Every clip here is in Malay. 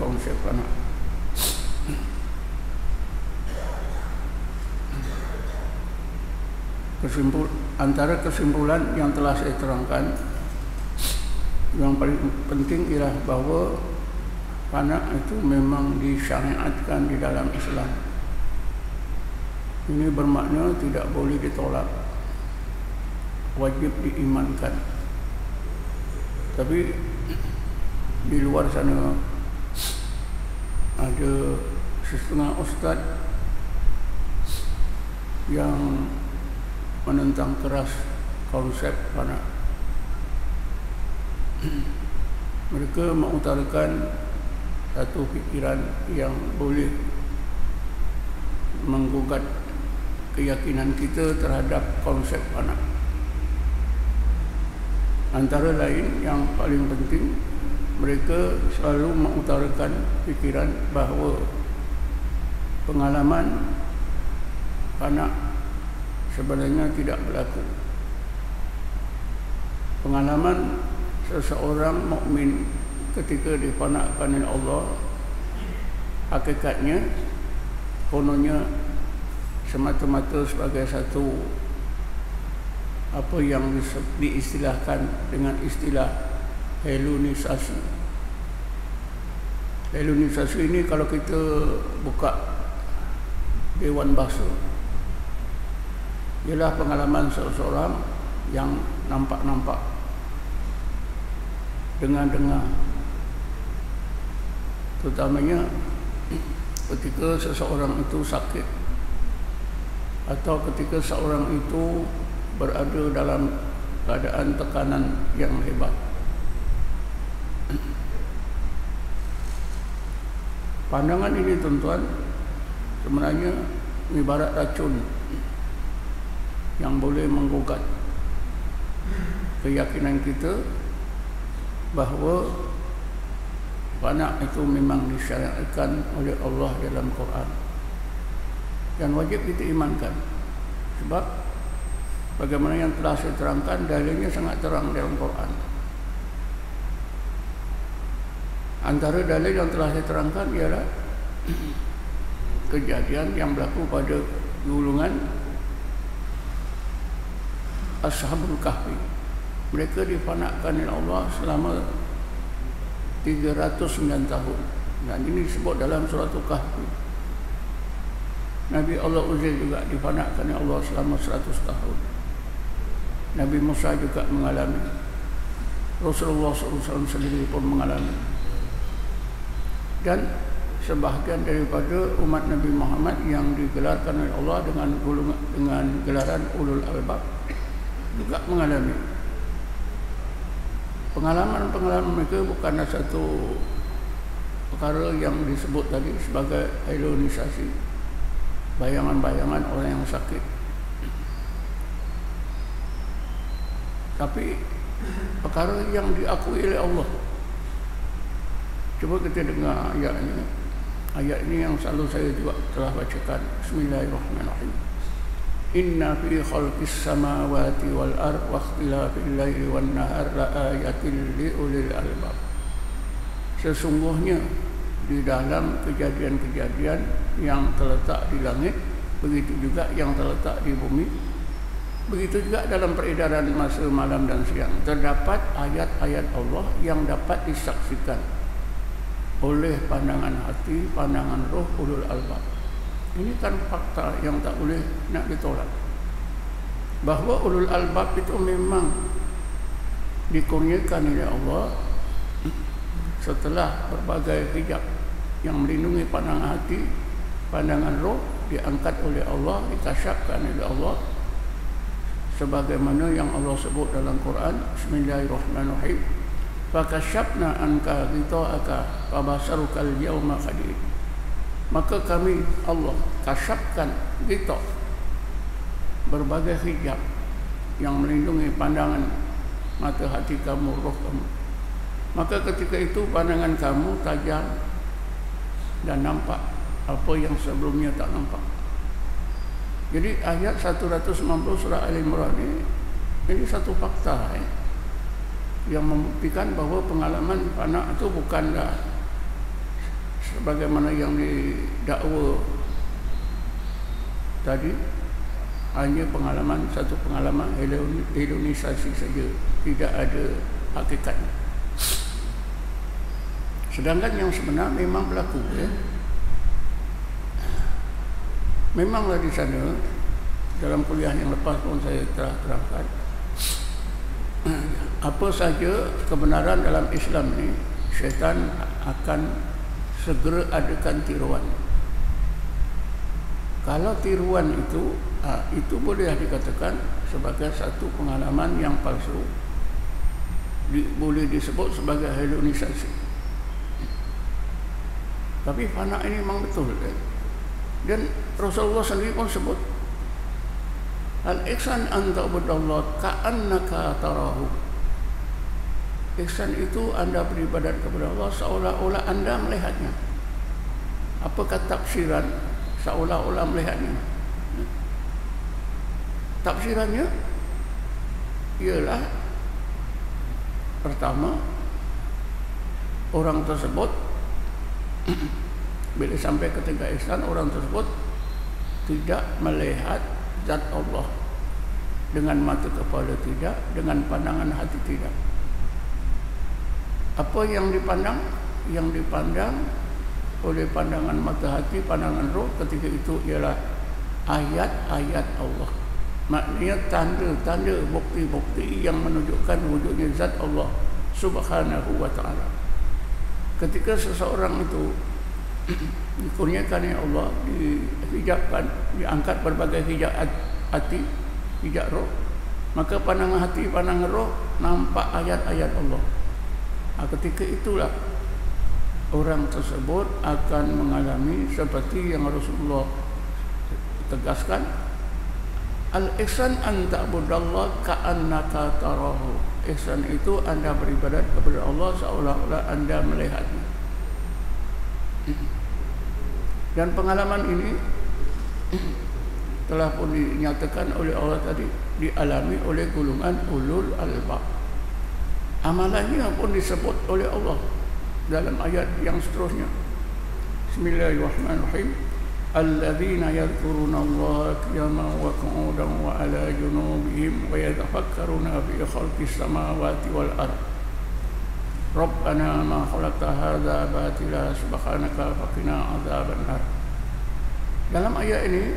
konsep fana. Antara kesimpulan yang telah saya terangkan, yang paling penting ialah bahawa fana itu memang disyariatkan di dalam Islam. Ini bermakna tidak boleh ditolak, wajib diimankan. Tapi di luar sana ada setengah ustaz yang menentang keras konsep fana. Mereka mengutarakan satu fikiran yang boleh menggugat keyakinan kita terhadap konsep fana. Antara lain yang paling penting, mereka selalu mengutarakan fikiran bahawa pengalaman fana sebenarnya tidak berlaku. Pengalaman seseorang mukmin ketika difanakan oleh Allah, hakikatnya kononnya semata-mata sebagai satu apa yang diistilahkan dengan istilah helunisasi. Helunisasi ini kalau kita buka Dewan Bahasa, ialah pengalaman seseorang yang nampak-nampak, dengar-dengar, terutamanya ketika seseorang itu sakit atau ketika seorang itu berada dalam keadaan tekanan yang hebat. Pandangan ini tuan-tuan sebenarnya ibarat racun yang boleh menggugat keyakinan kita bahawa fana itu memang disyariatkan oleh Allah dalam Quran dan wajib kita imankan. Sebab bagaimana yang telah saya terangkan, dalilnya sangat terang dalam Quran. Antara dalil yang telah saya terangkan ialah kejadian yang berlaku pada golongan Ashabul Kahfi. Mereka difanakan oleh Allah selama 309 tahun. Dan ini disebut dalam surah Al-Kahfi. Nabi Allah Uzair juga difanakan oleh Allah selama 100 tahun. Nabi Musa juga mengalami. Rasulullah SAW sendiri pun mengalami. Dan sebahagian daripada umat Nabi Muhammad yang digelarkan oleh Allah dengan gelaran ulul albab juga mengalami. Pengalaman-pengalaman mereka bukanlah satu perkara yang disebut tadi sebagai helunisasi, bayangan-bayangan orang yang sakit. Tapi perkara yang diakui oleh Allah. Cuba kita dengar ayat ini. Ayat ini yang selalu saya juga telah bacakan. Bismillahirrahmanirrahim. Inna fi khalqis samawati wal ard wa ikhtilafil laili wan nahar la ayatin li ulil albab. Sesungguhnya di dalam kejadian-kejadian yang terletak di langit, begitu juga yang terletak di bumi, begitu juga dalam peredaran masa malam dan siang, terdapat ayat-ayat Allah yang dapat disaksikan oleh pandangan hati, pandangan roh ulul albab. Ini kan fakta yang tak boleh nak ditolak. Bahawa ulul albab itu memang dikurniakan oleh Allah setelah berbagai hijab yang melindungi pandangan hati, pandangan roh, diangkat oleh Allah, dikasyafkan oleh Allah, sebagaimana yang Allah sebut dalam Quran. Bismillahirrahmanirrahim. Fakasyafna anka ghita'aka fabasarukal yawma hadid. Maka kami Allah kasyafkan ghita', berbagai hijab yang melindungi pandangan mata hati kamu, roh kamu. Maka ketika itu pandangan kamu tajam dan nampak apa yang sebelumnya tak nampak. Jadi ayat 190 surah Al-Imran ini satu fakta yang membuktikan bahawa pengalaman fana itu bukanlah sebagaimana yang didakwa tadi, hanya satu pengalaman hedonisasi saja, tidak ada hakikatnya. Sedangkan yang sebenar memang berlaku, ya. Memanglah di sana, dalam kuliah yang lepas pun saya telah terangkan, apa saja kebenaran dalam Islam ini, syaitan akan segera adakan tiruan. Kalau tiruan itu boleh dikatakan sebagai satu pengalaman yang palsu, boleh disebut sebagai hedonisasi. Tapi fana ini memang betul, kan? Dan Rasulullah sendiri pun sebut, al-ihsan an ta'budallah ka'annaka tarahu. Ihsan itu anda beribadat kepada Allah seolah-olah anda melihatnya. Apakah tafsiran seolah-olah melihatnya? Tafsirannya ialah, pertama, orang tersebut bila sampai ketiga ihsan, orang tersebut tidak melihat zat Allah dengan mata kepala tidak, dengan pandangan hati tidak. Apa yang dipandang? Yang dipandang oleh pandangan mata hati, pandangan roh ketika itu ialah ayat-ayat Allah. Maknanya tanda-tanda, bukti-bukti yang menunjukkan wujudnya zat Allah Subhanahu wa ta'ala. Ketika seseorang itu dikurniakan oleh Allah, dihijabkan, diangkat berbagai hijab hati, hijab roh, maka pandangan hati, pandangan roh nampak ayat-ayat Allah. Ketika itulah orang tersebut akan mengalami seperti yang Rasulullah tegaskan, al-ihsan an ta'budallah ka'annaka tarahu. Ihsan itu anda beribadat kepada Allah seolah-olah anda melihatnya. Dan pengalaman ini telah pun dinyatakan oleh Allah tadi, dialami oleh golongan ulul albab. Amalannya pun disebut oleh Allah dalam ayat yang seterusnya. Bismillahirrahmanirrahim. Alladzina yadhkuruna Allaha qiyaman wa qu'udan wa 'ala junubihim wa yatafakkaruna fi khalqis samawati wal ardh. Rabbana ma khalaqta hadza batila subhanaka faqina 'adzabannar. Dalam ayat ini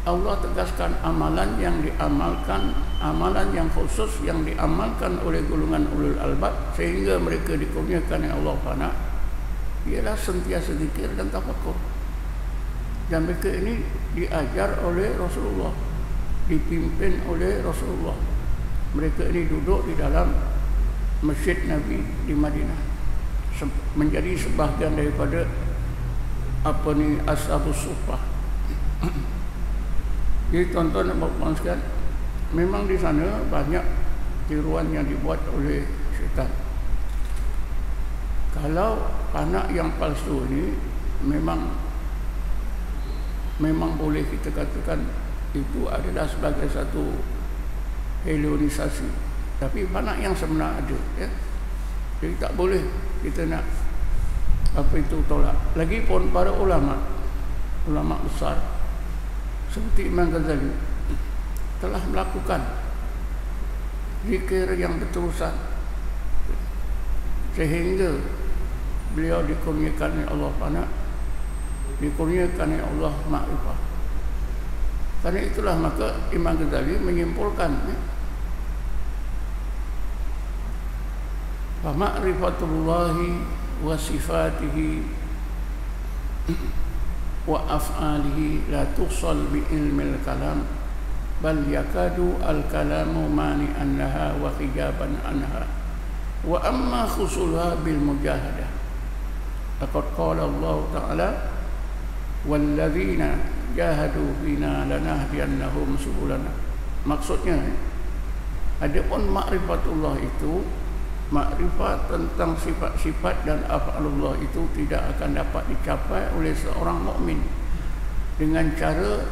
Allah tegaskan amalan yang diamalkan, amalan yang khusus yang diamalkan oleh golongan ulul albab sehingga mereka dikurniakan oleh Allah Fana, ialah sentiasa zikir dan tafakkur. Dan mereka ini diajar oleh Rasulullah, dipimpin oleh Rasulullah. Mereka ini duduk di dalam Masjid Nabi di Madinah, menjadi sebahagian daripada Ashabus Suffah. Jadi tuan-tuan dan puan-puan sekalian, memang di sana banyak tiruan yang dibuat oleh syaitan. Kalau anak yang palsu ini memang boleh kita katakan itu adalah sebagai satu hedonisasi, tapi anak yang sebenar ada, ya. Jadi tak boleh kita nak tolak. Lagipun para ulama besar seperti Imam Ghazali telah melakukan zikir yang berterusan sehingga beliau dikurniakan oleh Allah Fana, dikurniakan oleh Allah ma'rifah. Karena itulah maka Imam Ghazali menyimpulkan, fa ma'rifatullahi wa sifatihi wa af'alihi la tuksal bi ilmil kalam bal yakadu al-kalamu mani'an laha wa hijaban anha wa amma khusulha bil mujahadah. Laqad qala Allah Ta'ala walladzina jahadu bina lanahdiyannahum subulana. Maksudnya, adapun ma'rifatullah itu, makrifat tentang sifat-sifat dan af'alullah itu tidak akan dapat dicapai oleh seorang mukmin dengan cara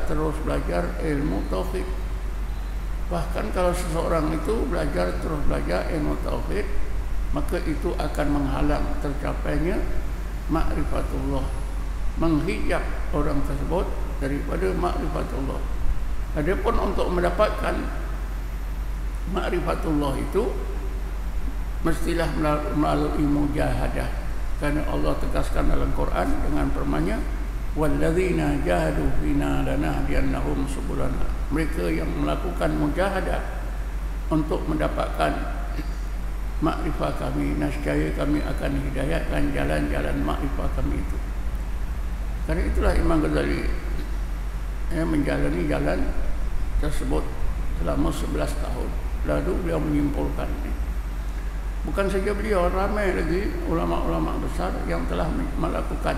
terus belajar ilmu tauhid. Bahkan kalau seseorang itu terus belajar ilmu tauhid, maka itu akan menghalang tercapainya ma'rifatullah, menghijab orang tersebut daripada ma'rifatullah. Adapun untuk mendapatkan ma'rifatullah itu mestilah melalui mujahadah, kerana Allah tegaskan dalam Quran dengan firman-Nya, walladzina jahadu fina lanahdiyannahum subulana. Mereka yang melakukan mujahadah untuk mendapatkan makrifah kami, nescaya kami akan hidayahkan jalan-jalan makrifah kami itu. Karena itulah Imam Ghazali menjalani jalan tersebut selama 11 tahun. Lalu beliau menyimpulkan, bukan saja beliau, ramai lagi ulama-ulama besar yang telah melakukan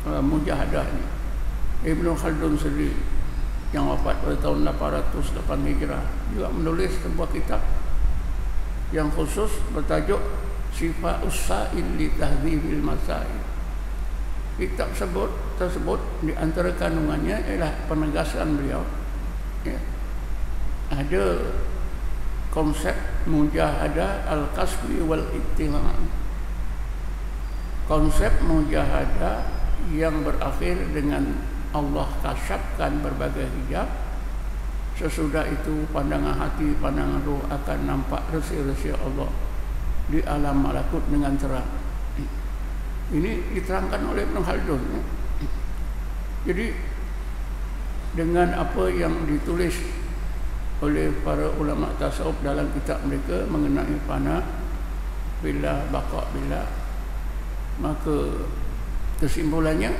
mujahadah ini. Ibnu Khaldun sendiri yang wafat pada tahun 808 Hijrah juga menulis sebuah kitab yang khusus bertajuk Shifa'us Sa'il li Tahdhibil Masail. Kitab tersebut di antara kandungannya ialah penegasan beliau, ada konsep mujahadah al-kasbi wal ittila'. Konsep mujahadah yang berakhir dengan Allah kasyafkan berbagai hijab. Sesudah itu pandangan hati, pandangan roh akan nampak resi-resi Allah di alam malakut dengan terang. Ini diterangkan oleh Ibn Khaldun. Jadi dengan apa yang ditulis oleh para ulama tasawuf dalam kitab mereka mengenai fana billah, baqa billah, maka kesimpulannya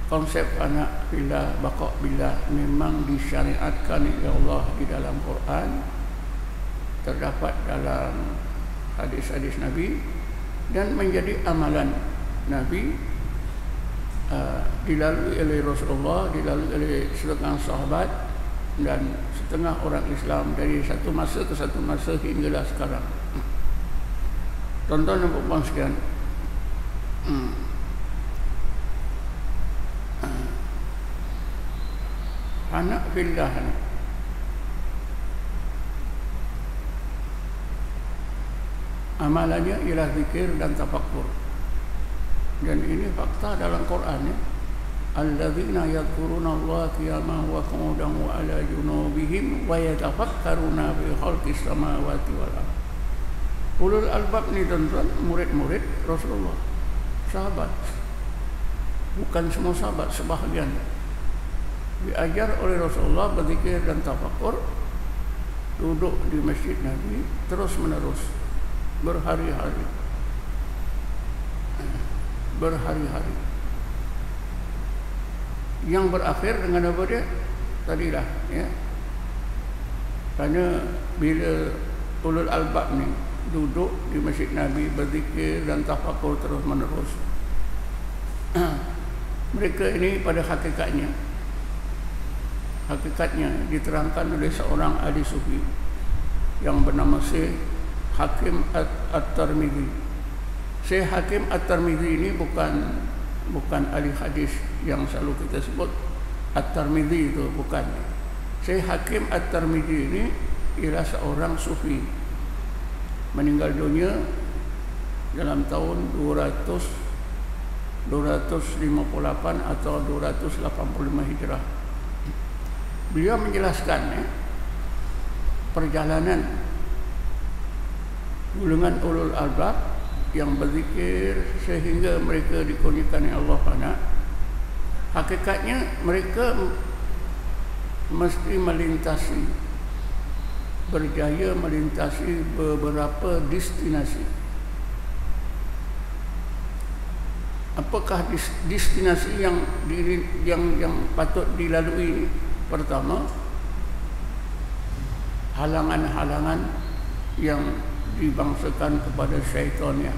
konsep fana billah, baqa billah memang disyariatkan oleh Allah di dalam Quran, terdapat dalam hadis-hadis Nabi dan menjadi amalan Nabi, dilalui oleh Rasulullah, dilalui oleh setengah sahabat dan setengah orang Islam dari satu masa ke satu masa hinggalah sekarang. Tuan-tuan dan puan-puan sekalian, anak fillah ni amalannya ialah zikir dan tafakkur. Dan ini fakta dalam Quran, ya. Alladzina yadhkuruna Allah qiyaman wa qu'udan wa 'ala junubihim wa yatafakkaruna fi khalqis samawati wal ardh. Ulul albab ni tuan-tuan, murid-murid Rasulullah, sahabat. Bukan semua sahabat, sebahagian. Diajar oleh Rasulullah berzikir dan tafakkur, duduk di masjid Nabi terus menerus berhari-hari. Yang berakhir dengan apa dia? Tadilah, ya. Kerana bila ulul albab ni duduk di masjid Nabi berzikir dan tafakkur terus menerus, mereka ini pada hakikatnya diterangkan oleh seorang ahli sufi yang bernama Syekh Hakim At-Tirmidzi. Syekh Hakim At-Tirmidzi ini bukan ahli hadis yang selalu kita sebut At-Tirmidzi, itu bukan. Syekh Hakim At-Tirmidzi ini ialah seorang sufi, meninggal dunia dalam tahun 258 atau 285 Hijrah. Beliau menjelaskan perjalanan golongan ulul albab yang berzikir sehingga mereka dikurniakan oleh Allah Ta'ala. Hakikatnya mereka mesti berjaya melintasi beberapa destinasi. Apakah destinasi yang patut dilalui ini? Pertama, halangan-halangan yang dibangsakan kepada syaitannya.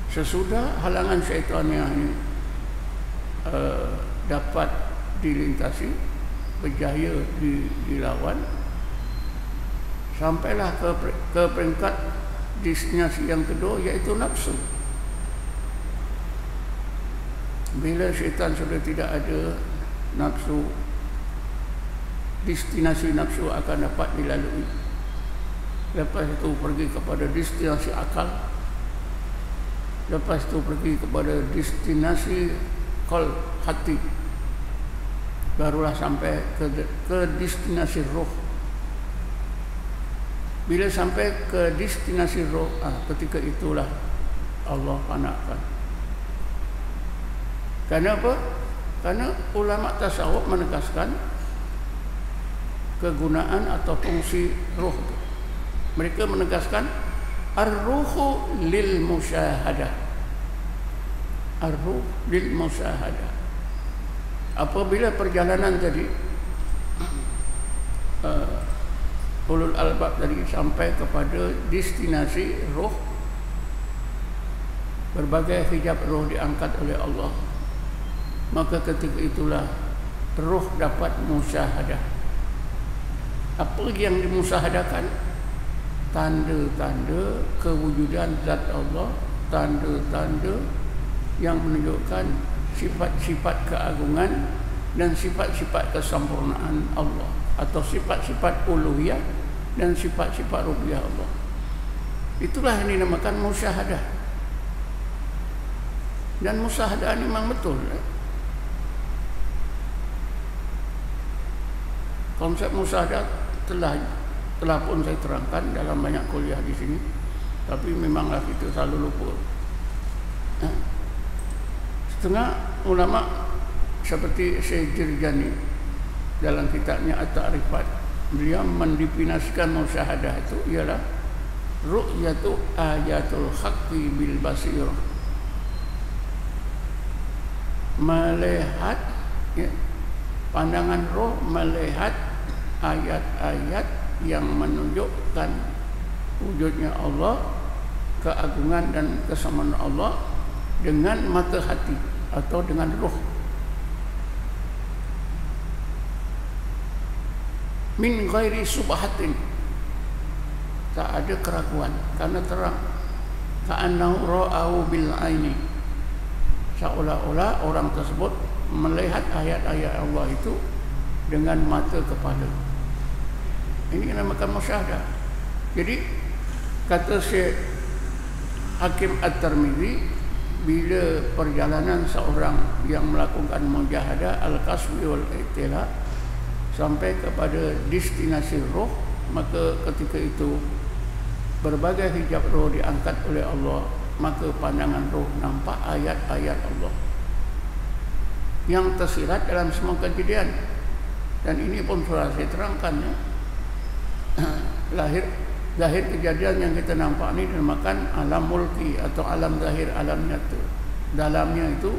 Sesudah halangan syaitannya ini dapat dilintasi, berjaya dilawan, sampailah ke peringkat destinasi yang kedua, iaitu nafsu. Bila syaitan sudah tidak ada, nafsu, destinasi nafsu akan dapat dilalui. lepas itu pergi kepada destinasi akal, lepas itu pergi kepada destinasi qalb, hati, barulah sampai ke destinasi roh. Bila sampai ke destinasi roh, ketika itulah Allah panakkan. Kenapa? Karena ulama tasawuf menegaskan kegunaan atau fungsi roh. Mereka menegaskan ar-ruhu lil musyahadah. Ar-ruh lil musyahadah. Apabila perjalanan tadi ulul albab tadi sampai kepada destinasi roh, berbagai hijab roh diangkat oleh Allah, maka ketika itulah roh dapat musyahadah. Apa yang dimusyahadakan? Tanda-tanda kewujudan zat Allah, tanda-tanda yang menunjukkan sifat-sifat keagungan dan sifat-sifat kesempurnaan Allah, atau sifat-sifat uluhiyah dan sifat-sifat rububiyah Allah. Itulah yang dinamakan musyahadah. Dan musyahadah ini memang betul. Konsep musyahadah telah pun saya terangkan dalam banyak kuliah di sini, tapi memanglah kita selalu lupa. Setengah ulama seperti Syekh Jirjani dalam kitabnya At-Ta'rifat, beliau mendefinisikan musyahadah itu ialah ru'yatu ayatul haqqi bil basir, melihat, ya, pandangan roh melihat ayat-ayat yang menunjukkan wujudnya Allah, keagungan dan kesempurnaan Allah dengan mata hati atau dengan roh. Min ghairi subhatin, tak ada keraguan, karena terang. Ka'annahu ra'au bil aini, seolah-olah orang tersebut melihat ayat-ayat Allah itu dengan mata kepala. Ini dinamakan musyahadah. Jadi kata Syekh Hakim At-Tirmidzi, bila perjalanan seorang yang melakukan mujahadah al-kasbi wal i'tila sampai kepada destinasi roh, maka ketika itu berbagai hijab roh diangkat oleh Allah, maka pandangan roh nampak ayat-ayat Allah yang tersirat dalam semua kejadian. Dan ini pun sudah saya terangkan, ya. Zahir kejadian yang kita nampak ini dinamakan alam mulki atau alam zahir, alam nyata. Dalamnya itu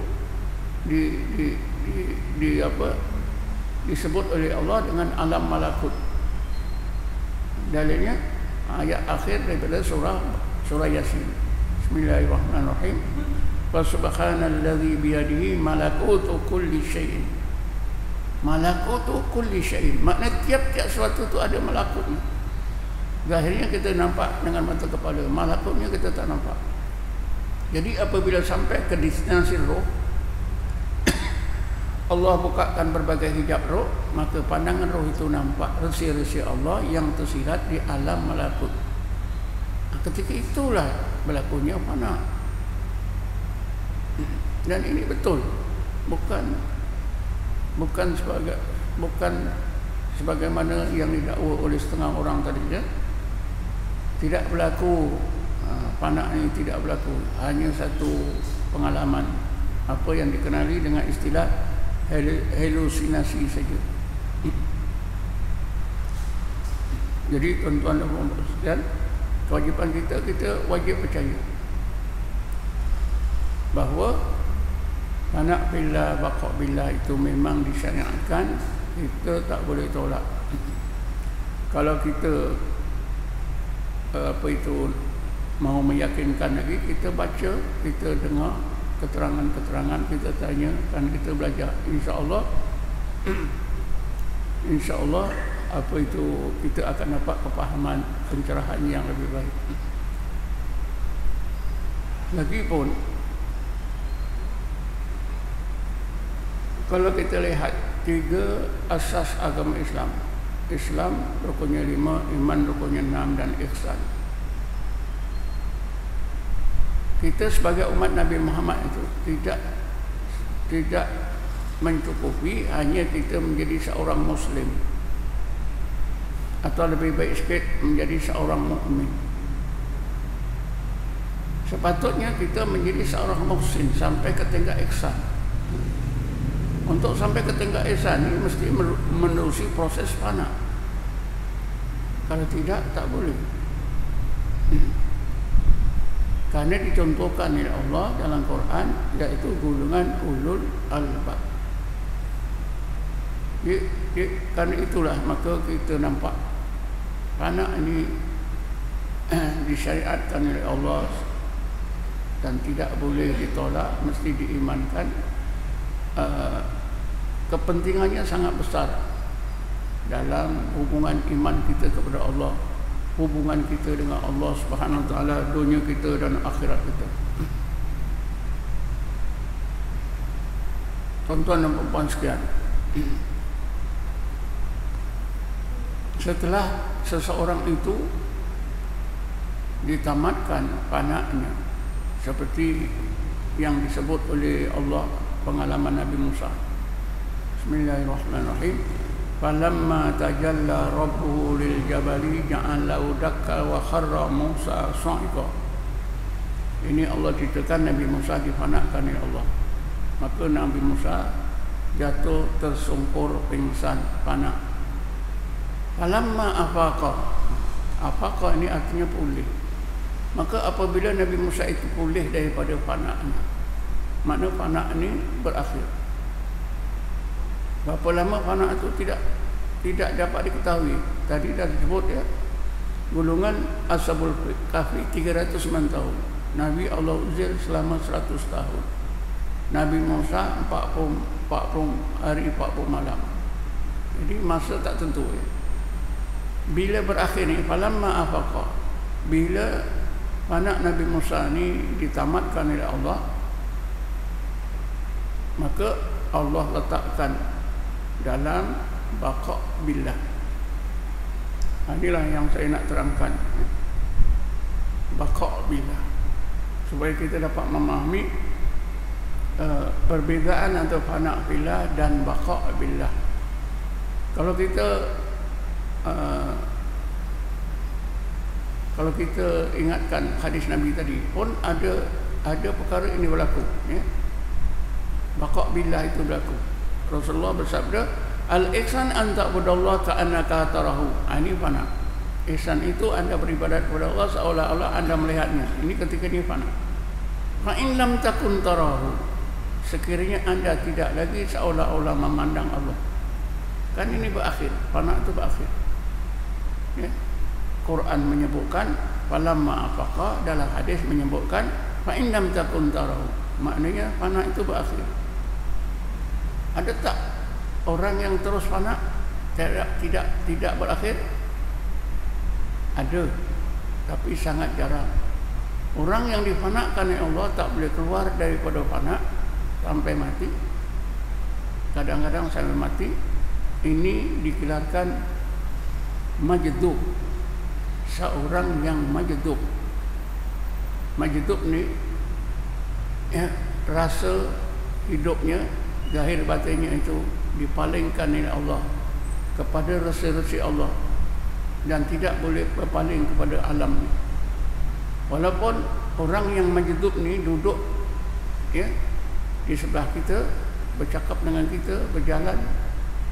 disebut oleh Allah dengan alam malakut. Dalilnya ayat akhir daripada surah Yasin. Bismillahirrahmanirrahim. Wa subhanalladzi biyadihi malakutu kulli syai'in. Malakutu kulli syai'in, maknanya tiap-tiap sesuatu itu ada malakutnya. Zahirnya kita nampak dengan mata kepala, malakutnya kita tak nampak. Jadi apabila sampai ke destinasi roh, Allah bukakan berbagai hijab roh, maka pandangan roh itu nampak resi-resi Allah yang tersirat di alam malakut. Ketika itulah berlakunya fana. Dan ini betul, bukan sebagaimana yang didakwa oleh setengah orang tadi, ya. Tidak berlaku, fana ini tidak berlaku, hanya satu pengalaman, apa yang dikenali dengan istilah halusinasi saja. Jadi tuan-tuan dan puan-puan sekalian, kewajiban kita wajib percaya bahawa anak billah baqa billah itu memang disyariatkan, kita tak boleh tolak. Kalau kita mau meyakinkan lagi, kita baca, kita dengar keterangan-keterangan, kita tanya, kan kita belajar, insya-Allah kita akan dapat kepahaman, pencerahan yang lebih baik. Lagipun kalau kita lihat 3 asas agama Islam, Islam rukunnya 5, iman rukunnya 6, dan ihsan. Kita sebagai umat Nabi Muhammad itu tidak mencukupi hanya kita menjadi seorang Muslim, atau lebih baik sikit menjadi seorang mukmin. Sepatutnya kita menjadi seorang muhsin sampai ke tingkat ihsan. Untuk sampai ke tingkat ihsan ini mesti menerusi proses fana. Kalau tidak, tak boleh. Karena dicontohkan oleh Allah dalam Quran, yaitu golongan ulul albab. Karena itulah maka kita nampak fana ini disyariatkan oleh Allah dan tidak boleh ditolak, mesti diimankan. Kepentingannya sangat besar dalam hubungan iman kita kepada Allah, hubungan kita dengan Allah Subhanahu Wa Taala, dunia kita dan akhirat kita. Tuan-tuan dan puan-puan sekalian, setelah seseorang itu ditamatkan fana'nya, seperti yang disebut oleh Allah pengalaman Nabi Musa. Bismillahirrahmanirrahim. Falamma tajalla rabbuhu lil jabali ja'alahu dakka wa kharra Musa sa'iqa. Ini Allah ceritakan Nabi Musa difanakan oleh Allah. Maka Nabi Musa jatuh tersungkur pingsan fana. Falamma afaqa. Afaqa ini artinya pulih. Maka apabila Nabi Musa itu pulih daripada fana'nya, makna fana' ini berakhir. Berapa lama fana' itu tidak dapat diketahui. Tadi dah disebut ya, golongan Ashabul Kahfi 309 tahun. Nabi Allah Uzair selama 100 tahun. Nabi Musa 40 hari 40 malam. Jadi masa tak tentu ya. Bila berakhir ni, falamma afaqa, bila anak Nabi Musa ni ditamatkan oleh Allah, maka Allah letakkan dalam baqa' billah. Inilah yang saya nak terangkan, baqa' billah, supaya kita dapat memahami perbezaan antara fana' billah dan baqa' billah. Kalau kita ingatkan hadis Nabi tadi pun ada perkara ini berlaku ya. Baqa' billah itu berlaku. Rasulullah bersabda, al-ihsan an ta'budallaha ka'annaka tarahu. Ini fana. Ihsan itu anda beribadat kepada Allah seolah-olah anda melihatnya. Ini ketika ini fana. Fa in lam takun tarahu, sekiranya anda tidak lagi seolah-olah memandang Allah, kan ini berakhir. Fana itu berakhir ya. Quran menyebutkan falamma afaqa, dalam hadis menyebutkan fa in lam takun tarahu, maknanya fana itu berakhir. Ada tak orang yang terus fana tidak berakhir? Ada, tapi sangat jarang. Orang yang difanakan oleh Allah tak boleh keluar daripada fana sampai mati. Kadang-kadang sampai mati. Ini digelarkan majdub, seorang yang majdub. Majdub ni ya, rasa hidupnya, zahir batinnya itu dipalingkan oleh Allah kepada rasa-rasa Allah dan tidak boleh berpaling kepada alam ni. Walaupun orang yang majdub ni duduk ya di sebelah kita, bercakap dengan kita, berjalan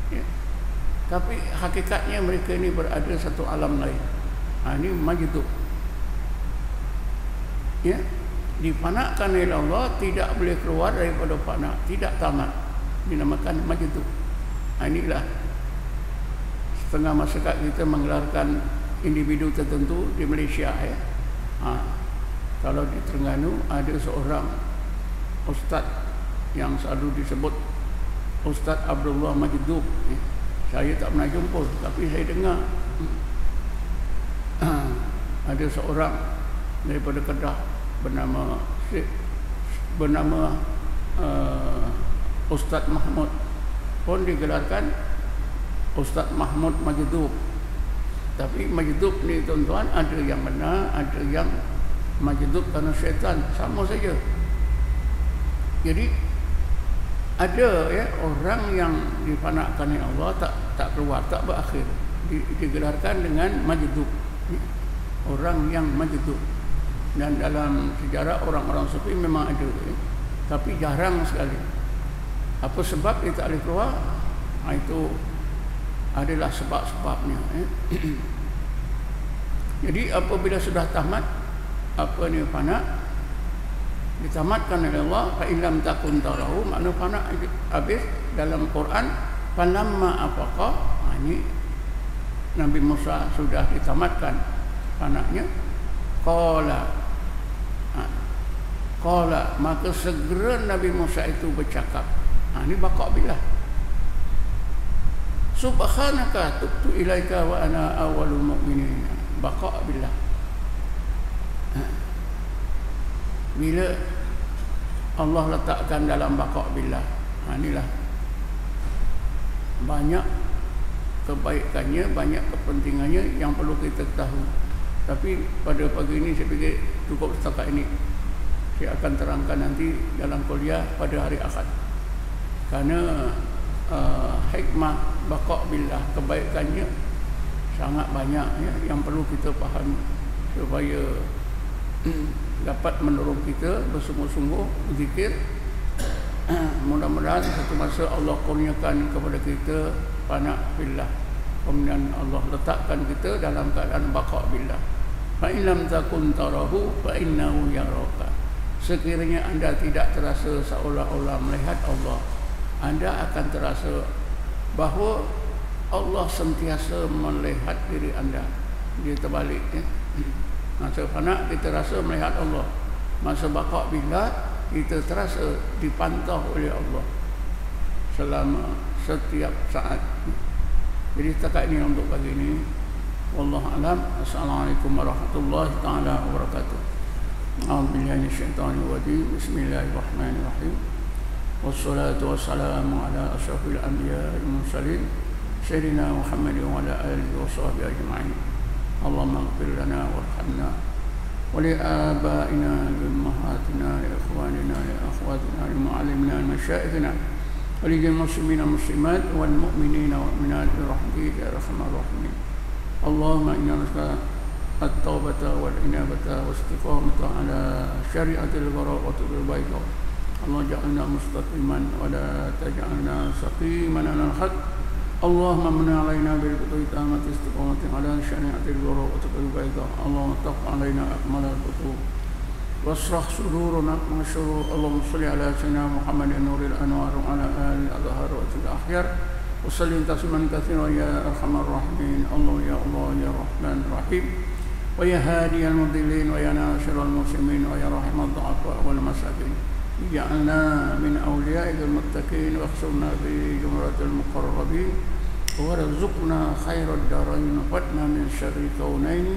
ya, tapi hakikatnya mereka ni berada satu alam lain. Ini majdub ya, difanakan oleh Allah, tidak boleh keluar daripada fana, tidak tamat, dinamakan majdub. Inilah setengah masyarakat kita menggelarkan individu tertentu di Malaysia ya. Kalau di Terengganu ada seorang ustaz yang selalu disebut Ustaz Abdullah Majdub ya. Saya tak pernah jumpa, tapi saya dengar ada seorang daripada Kedah bernama Ustaz Mahmud pun digelarkan Ustaz Mahmud Majdub. Tapi Majdub ni tuan-tuan, ada yang benar, ada yang Majdub kerana syaitan, sama saja. Jadi ada ya orang yang difanakkan oleh Allah tak keluar, tak berakhir, digelarkan dengan Majdub. Orang yang Majdub. Dan dalam sejarah orang-orang sufi memang ada, tapi jarang sekali. Apa sebab dia tak boleh keluar? Itu adalah sebab-sebabnya. Jadi apabila sudah tamat apa ni fana, ditamatkan oleh Allah, fa illam takun tarahu, makna fana habis dalam Quran. Falamma afaqa, ini Nabi Musa sudah ditamatkan fananya. Qala, maka segera Nabi Musa itu bercakap. Ini baqa billah. Subhanaka tubtu ilaika wa ana awwalul mu'minin. Baqa billah. Bila Allah letakkan dalam baqa billah, inilah banyak kebaikannya, banyak kepentingannya yang perlu kita ketahui. Tapi pada pagi ini saya fikir cukup setakat ini. Saya akan terangkan nanti dalam kuliah pada hari Ahad. Karena hikmah baqa billah, kebaikannya sangat banyak ya, yang perlu kita faham supaya dapat menolong kita bersungguh-sungguh berzikir. Mudah-mudahan satu masa Allah kurniakan kepada kita fana billah, kemudian Allah letakkan kita dalam keadaan baqa billah. Fa illam takun tarahu fa innahu yaraka. Sekiranya anda tidak terasa seolah-olah melihat Allah, anda akan terasa bahawa Allah sentiasa melihat diri anda. Dia terbalik ya. Masa fana kita rasa melihat Allah, masa baqa billah kita terasa dipantau oleh Allah selama setiap saat. Jadi setakat ini untuk pagi ini. Wallahu a'lam. Assalamualaikum warahmatullahi taala wabarakatuh. A'udzubillahi minasyaitonir rajim. Bismillahirrahmanirrahim. Wassalatu wassalamu ala asyrafil anbiya'i wal mursalin sayyidina Muhammadin wa ala alihi wa sahbihi ajma'in. Allahumma ighfir lana warhamna wa li abaina li ummahatina li ikhwanina li akhwatina li mu'allimina li masyayikhina wa li muslimina muslimat wal mu'minina wal mu'minat bi rahmatika ya arhamar rahimin. Allahumma inna nas'aluka at-taubata wal inabata was istiqamata ala syari'atil ghuraqatil bayda. Allah ja'alna mustaqiman wa la taj'alna saqiman ala al-haq. Allahumma manna alaina bil qudamati istiqamati ala syari'atil ghuraqatil bayda. Allahumma taq alaina akmal al-qutub wasrah sururuna min syurur. Allahumma shalli ala sayyidina Muhammadin nuril anwar wa ala alihi al-azhar wa al-akhyar. وصلي تسليما كثيرا يا ارحم الراحمين. الله يا الله يا رحمن رحيم ويا هادي المضلين ويا ناصر المسلمين ويا رحم الضعفاء والمساكين. اجعلنا من اوليائك المتقين واخسرنا في جمرة المقربين وارزقنا خير الدارين وقنا من شر الكونين.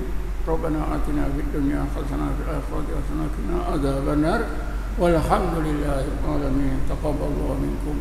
ربنا آتنا في الدنيا حسنة وفي الآخرة حسنة وقنا عذاب النار والحمد لله رب العالمين. تقبل الله منكم.